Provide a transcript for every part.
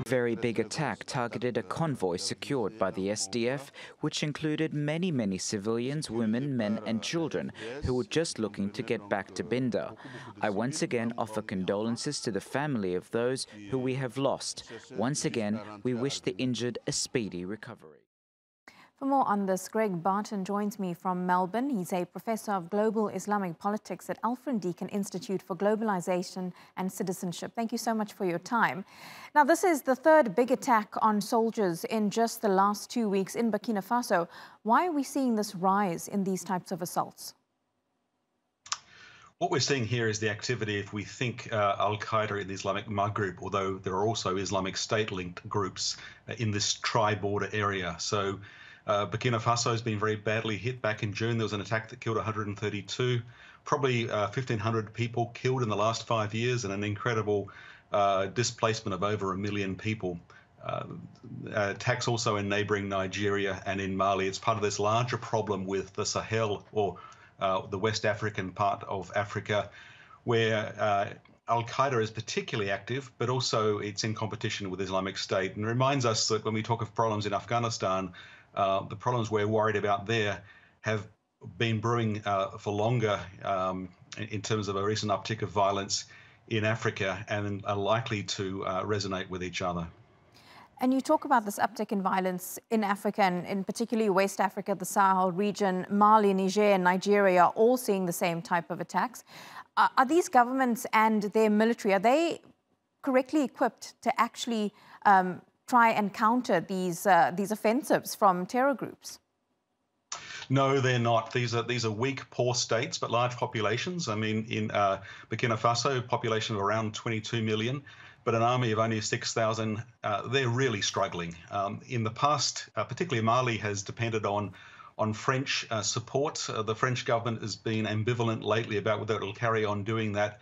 very big attack targeted a convoy secured by the SDF, which included many civilians, women, men and children who were just looking to get back to Binda. I once again offer condolences to the family of those who we have lost. Once again, we wish the injured a speedy recovery. For more on this, Barton joins me from Melbourne. He's a professor of global Islamic politics at Alfred Deakin Institute for Globalisation and Citizenship. Thank you so much for your time. Now, this is the third big attack on soldiers in just the last 2 weeks in Burkina Faso. Why are we seeing this rise in these types of assaults? What we're seeing here is the activity, if we think Al-qaeda in the Islamic Maghreb, although there are also Islamic State-linked groups in this tri-border area. So Burkina Faso has been very badly hit. Back in June, there was an attack that killed 132, probably 1,500 people killed in the last 5 years, and an incredible displacement of over 1 million people. Attacks also in neighboring Nigeria and in Mali. It's part of this larger problem with the Sahel, or the West African part of Africa, where Al-qaeda is particularly active, but also it's in competition with Islamic State. And it reminds us that when we talk of problems in Afghanistan, the problems we're worried about there have been brewing for longer in terms of a recent uptick of violence in Africa, and are likely to resonate with each other. And you talk about this uptick in violence in Africa, and in particularly West Africa, the Sahel region, Mali, Niger and Nigeria are all seeing the same type of attacks. Are these governments and their military, are they correctly equipped to actually try and counter these offensives from terror groups? No, they're not. These are weak, poor states, but large populations. I mean, in Burkina Faso, population of around 22 million, but an army of only 6,000. They're really struggling. In the past, particularly Mali has depended on French support. The French government has been ambivalent lately about whether it'll carry on doing that.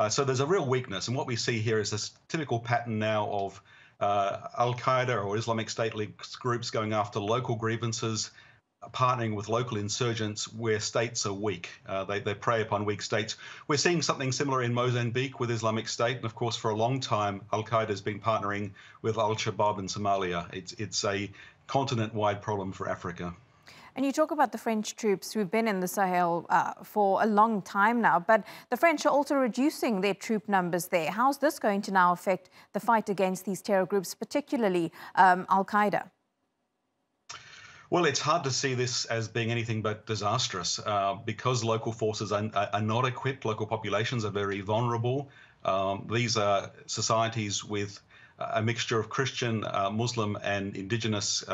So there's a real weakness. And what we see here is this typical pattern now of Al-qaeda or Islamic State-linked groups going after local grievances, partnering with local insurgents where states are weak. They prey upon weak states. We're seeing something similar in Mozambique with Islamic State. And of course, for a long time, Al-qaeda has been partnering with Al-Shabaab in Somalia. It's a continent-wide problem for Africa. And you talk about the French troops who've been in the Sahel for a long time now, but the French are also reducing their troop numbers there. How's this going to now affect the fight against these terror groups, particularly Al-qaeda? Well, it's hard to see this as being anything but disastrous because local forces are not equipped. Local populations are very vulnerable. These are societies with a mixture of Christian, Muslim and indigenous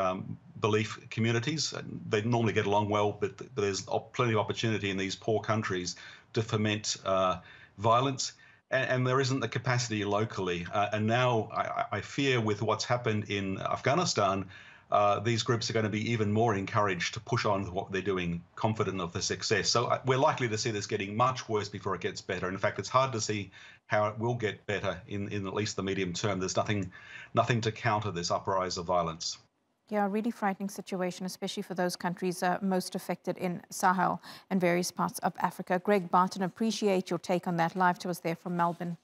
belief communities. They normally get along well, but there's plenty of opportunity in these poor countries to foment violence. And there isn't the capacity locally. And now I fear with what's happened in Afghanistan, these groups are going to be even more encouraged to push on with what they're doing, confident of the success. So we're likely to see this getting much worse before it gets better. In fact, it's hard to see how it will get better in at least the medium term. There's nothing to counter this uprise of violence. Yeah, a really frightening situation, especially for those countries most affected in Sahel and various parts of Africa. Barton, appreciate your take on that. Live to us there from Melbourne.